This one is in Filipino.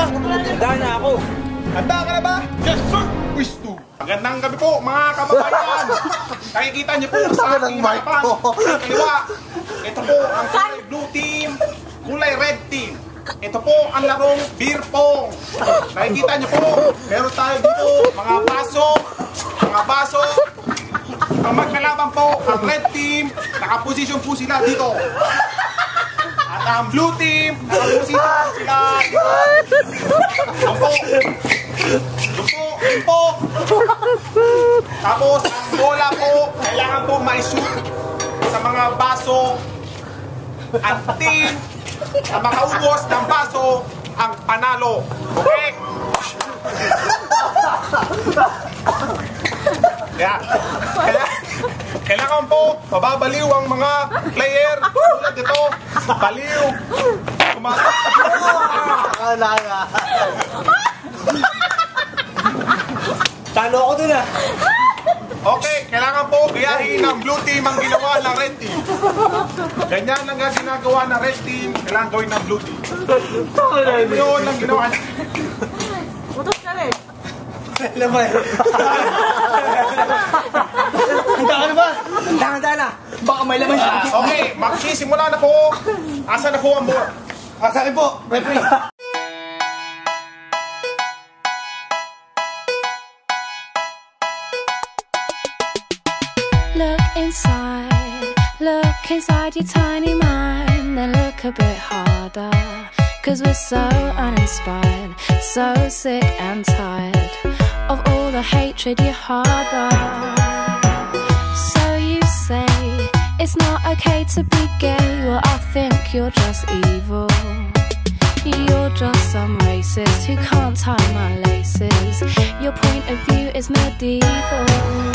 Handa na ako. Handa ka na ba? Yes, sir! Wish to! Magandang gabi po, mga kababayan! Nakikita niyo po sa aking harapan, sa kaliwa. Ito po ang kulay blue team, kulay red team. Ito po ang larong beer pong. Nakikita niyo po, meron tayo dito mga baso. Ang magkalaban po, ang red team, nakaposisyon po sila dito. At ang blue team, nakaposisyon sila dito. Doon po. Tapos ang bola po, kailangan po ma-shoot sa mga baso. Ang team na makaubos ng baso ang panalo. Okay? Kailangan po mababaliw ang mga player tulad ito. Baliw. Talo ako dun ah. Okay, kailangan po gayahin ng blue team ang ginawa ng red team. Ganyan lang ang ginagawa ng red team, kailangan gawin ng blue team. Yun ang ginawa niya. Utos ka rin. Alam mo eh. Handa ka na ba? Handa na. Baka may laman siya. Okay, magsisimula na po. Asa na po ang board? Sa akin po, referee. Look inside your tiny mind, then look a bit harder. 'Cause we're so uninspired, so sick and tired of all the hatred you harbor. So you say it's not okay to be gay, well I think you're just evil. You're just some racist who can't tie my laces. Your point of view is medieval.